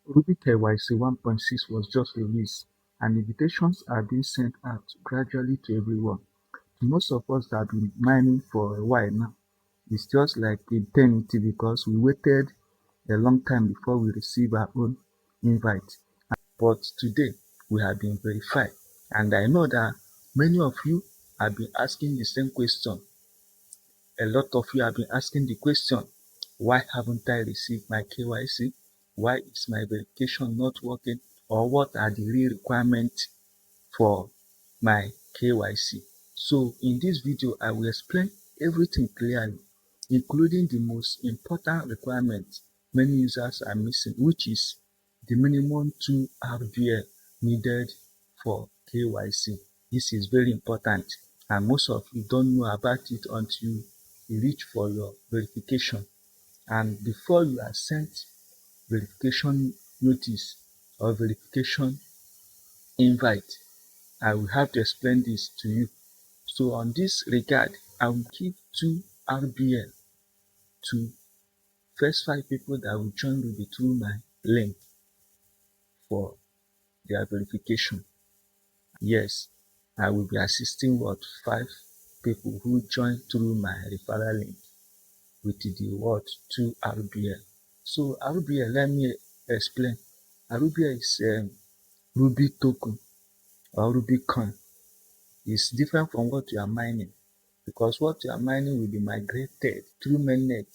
Rubi KYC 1.6 was just released, and invitations are being sent out gradually to everyone. To most of us that have been mining for a while now, it's just like eternity because we waited a long time before we receive our own invite. But today, we have been verified, and I know that many of you have been asking the same question. A lot of you have been asking the question, why haven't I received my KYC? Why is my verification not working? Or what are the real requirements for my KYC? So in this video, I will explain everything clearly, including the most important requirement many users are missing, which is the minimum 2 RBL needed for KYC. This is very important, and most of you don't know about it until you reach for your verification. And before you are sent verification notice or verification invite, I will have to explain this to you. So on this regard, I will give 2 RBL to first 5 people that will join Ruby through my link for their verification. Yes, I will be assisting 5 people who join through my referral link with the 2 RBL. So RBL, let me explain. RBL is Ruby token or Ruby coin. It's different from what you are mining, because what you are mining will be migrated through mainnet.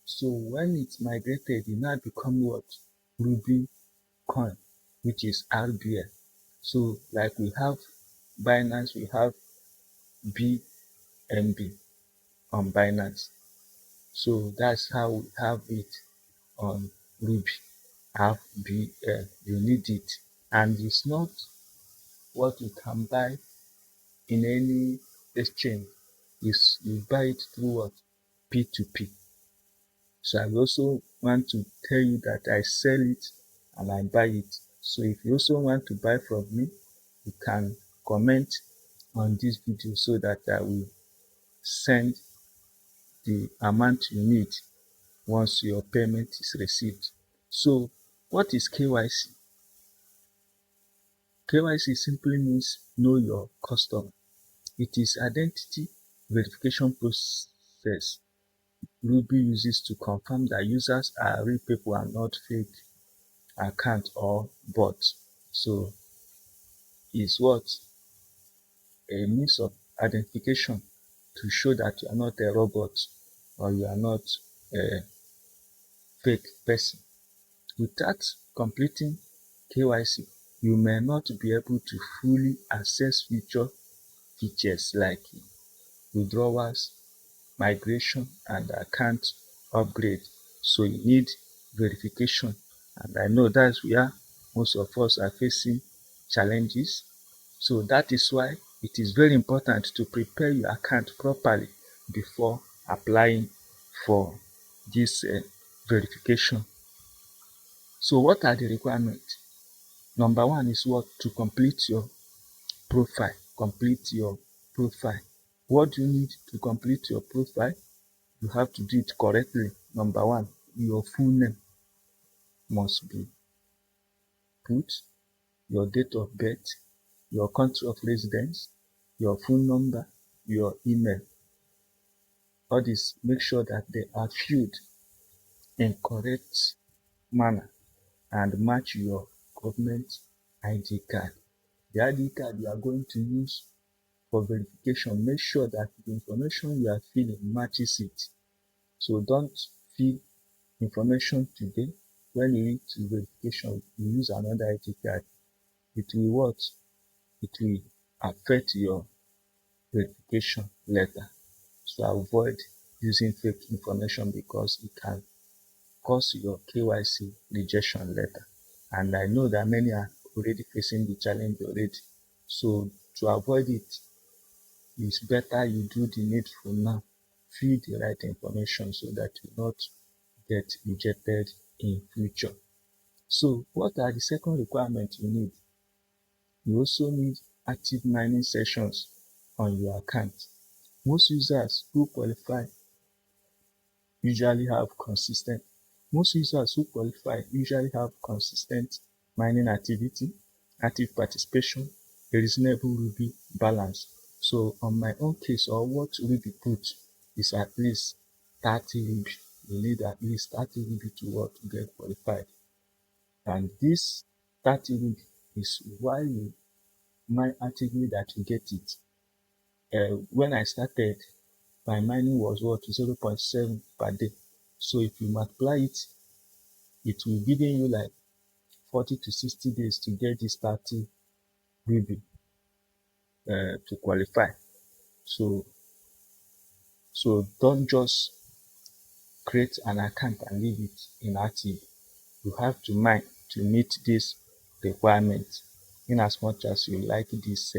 So when it's migrated, it now become what? Ruby coin, which is RBL. So like we have Binance, we have BNB on Binance. So that's how we have it on Ruby. RBL, you need it. And it's not what you can buy in any exchange. Is you buy it through what? P2P. So I also want to tell you that I sell it and I buy it. So if you also want to buy from me, you can comment on this video so that I will send the amount you need once your payment is received. So what is KYC? KYC simply means know your customer. It is identity verification process Ruby uses to confirm that users are real people and not fake accounts or bots. So it's what? A means of identification to show that you are not a robot or you are not a fake person. Without completing KYC, you may not be able to fully access future features like withdrawals, migration, and account upgrade. So you need verification, and I know that's where most of us are facing challenges. So that is why it is very important to prepare your account properly before applying for this verification. So what are the requirements? Number one is what? To complete your profile. Complete your profile. What do you need to complete your profile? You have to do it correctly. Number one, your full name must be put, your date of birth, your country of residence, your phone number, your email. All this, make sure that they are filled in correct manner and match your government ID card. The ID card you are going to use for verification, make sure that the information you are filling matches it. So don't fill information today. When you need to verification, you use another ID card. It will what? It will affect your verification letter. So avoid using fake information because it can cause your KYC rejection letter. And I know that many are already facing the challenge already. So to avoid it, it's better you do the needful now. Fill the right information so that you not get rejected in future. So what are the second requirements you need? You also need active mining sessions on your account. Most users who qualify usually have consistent Most users who qualify usually have consistent mining activity, active participation, a reasonable Ruby balance. So on my own case, or what Ruby put is at least 30 Ruby. You need at least 30 Ruby to what to get qualified. And this 30 Ruby is why you mine actively that you get it. When I started, my mining was what 0.7 per day. So if you multiply it, it will give you like 40 to 60 days to get this 30 Ruby to qualify. So don't just create an account and leave it inactive. You have to mine to meet this requirement in as much as you like this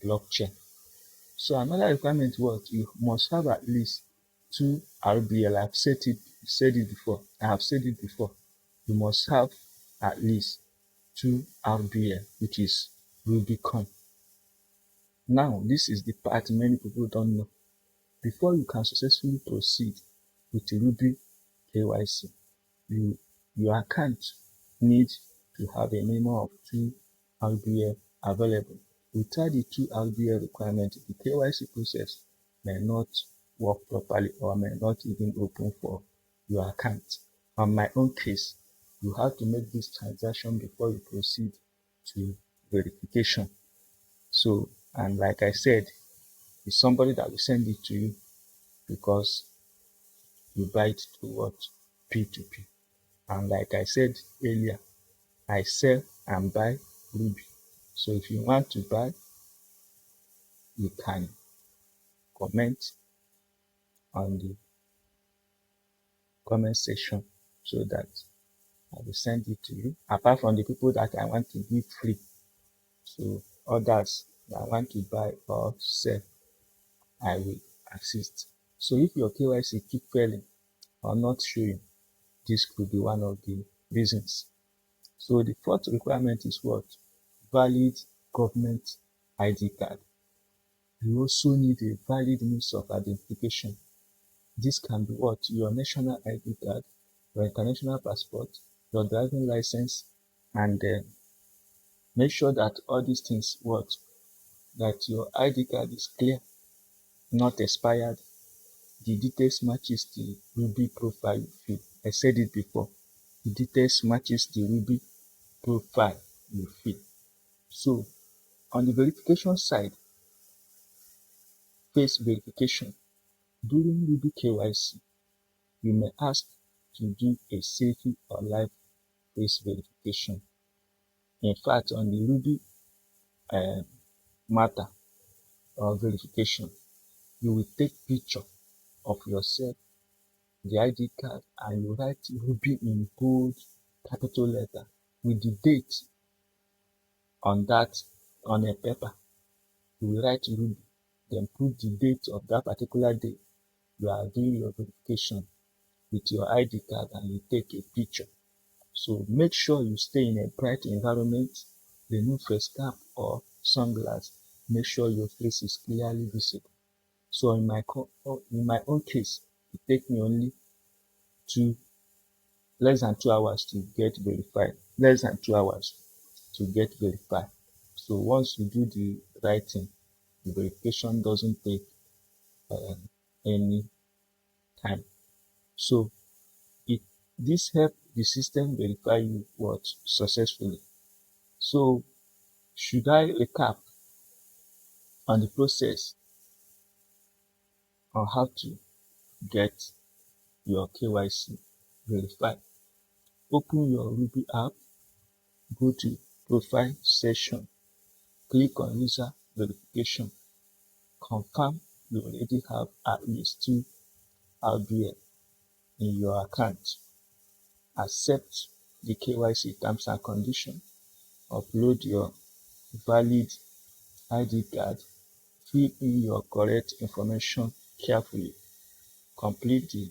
blockchain. So another requirement was you must have at least 2 RBL. Said it before. I have said it before. You must have at least 2 RBL, which is Rubicon. Now, this is the part many people don't know. Before you can successfully proceed with Rubi KYC, your account needs to have a minimum of 2 RBL available. Without the 2 RBL requirement, the KYC process may not work properly or may not even open for your account. On my own case, you have to make this transaction before you proceed to verification. So, and like I said, it's somebody that will send it to you because you buy it through what? P2P. And like I said earlier, I sell and buy Ruby. So if you want to buy, you can comment on the comment section so that I will send it to you. Apart from the people that I want to give free. So others that want to buy or sell, I will assist. So if your KYC keep failing or not showing, this could be one of the reasons. So the fourth requirement is what? Valid government ID card. You also need a valid means of identification. This can be what? Your national ID card, your international passport, your driving license, and make sure that all these things what? That your ID card is clear, not expired. The details matches the Ruby profile you fill. I said it before. The details matches the Ruby profile you fill. So on the verification side, face verification. During Ruby KYC, you may ask to do a selfie or live face verification. In fact, on the Ruby matter or verification, you will take picture of yourself, the ID card, and you write Ruby in bold capital letter with the date on that on a paper. You will write Ruby, then put the date of that particular day you are doing your verification with your ID card, and you take a picture. So make sure you stay in a bright environment, remove face cap or sunglasses. Make sure your face is clearly visible. So in my own case, it takes me only less than 2 hours to get verified. Less than 2 hours to get verified. So once you do the right thing, the verification doesn't take any time. So this help the system verify you what successfully. So should I recap on the process on how to get your KYC verified? Open your Ruby app, go to profile section, click on user verification, confirm you already have at least 2 RBL in your account, accept the KYC terms and conditions, upload your valid ID card, fill in your correct information carefully, complete the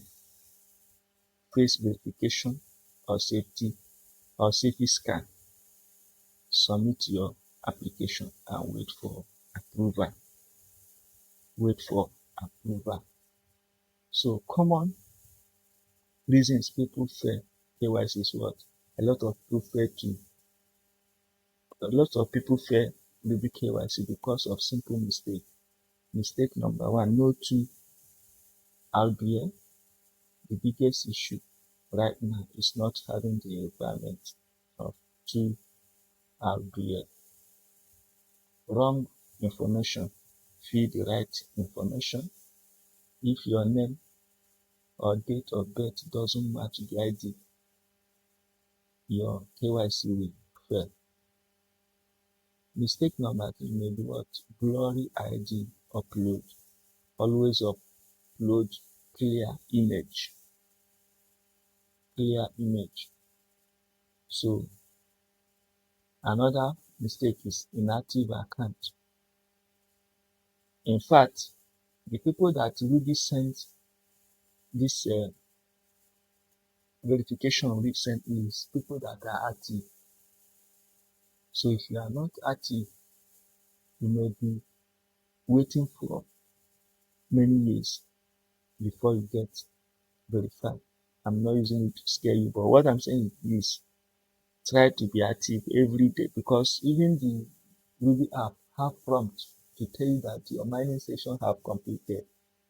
face verification or safety scan, submit your application and wait for approval. So common reasons people fear KYC is what? A lot of people fear to a lot of people fear Rubi KYC because of simple mistake. Mistake number one, no two RBL. The biggest issue right now is not having the requirement of two RBL. Wrong information. Feed the right information. If your name or date of birth doesn't match the ID, your KYC will fail. Mistake number two may be what? Blurry ID upload. Always upload clear image. Clear image. So another mistake is inactive account. In fact, the people that really sent this verification recently is people that are active. So if you are not active, you may be waiting for many years before you get verified. I'm not using it to scare you, but what I'm saying is try to be active every day, because even the Ruby app have prompt to tell you that your mining session have completed.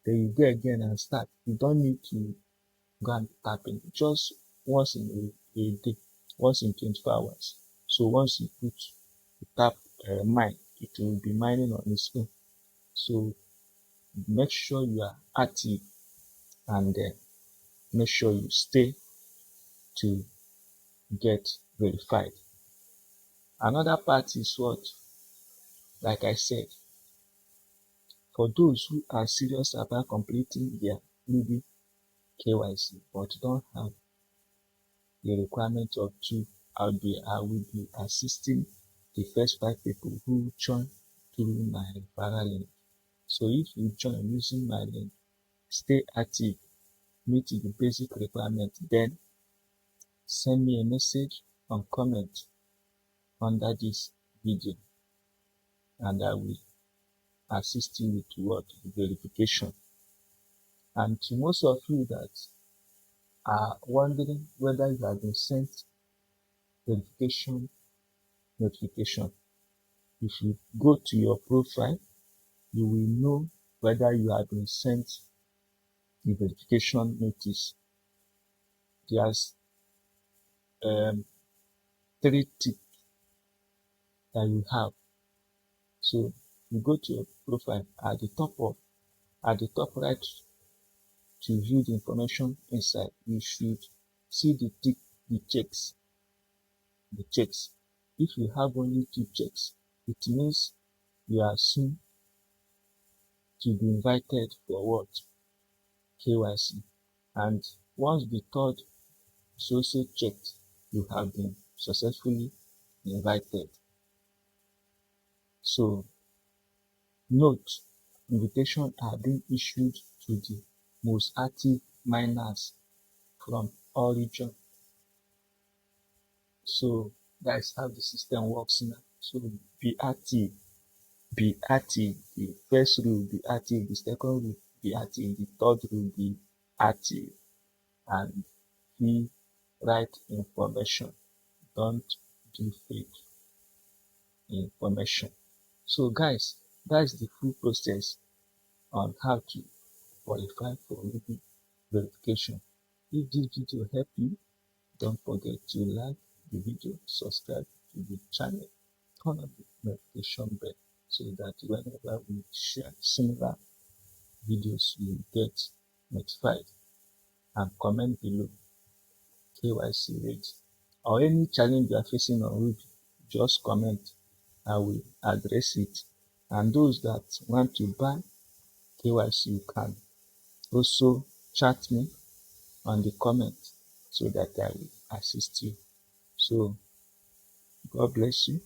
Then you go again and start. You don't need to go and tap in just once in a day, once in 24 hours. So once you tap mine, it will be mining on its own. So make sure you are active and make sure you stay to get verified. Another part is what, like I said, for those who are serious about completing their Ruby KYC but don't have the requirement of two RBI, I will be assisting the first 5 people who join through my referral link. So if you join using my link, stay active, meet the basic requirement, then send me a message or comment under this video and I will assist you with what? Verification. And to most of you that are wondering whether you have been sent verification notification, if you go to your profile, you will know whether you have been sent the verification notice. There's 3 tips that you have. So you go to your profile at the top right to view the information inside. You should see the tick, the checks. If you have only 2 checks, it means you are soon to be invited for what? KYC. And once the third is also checked, you have been successfully invited. So note, invitations are being issued to the most active miners from all regions. So that's how the system works now. So be active. Be active. The first rule, be active. The second rule, be active. The third rule, be active. And be right information. Don't do fake information. So guys, that's the full process on how to qualify for Ruby verification. If this video helped you, don't forget to like the video, subscribe to the channel, turn on the notification bell so that whenever we share similar videos, you get notified, and comment below KYC rate or any challenge you are facing on Ruby. Just comment, I will address it. And those that want to buy KYC, you can also chat me on the comment so that I will assist you. So God bless you.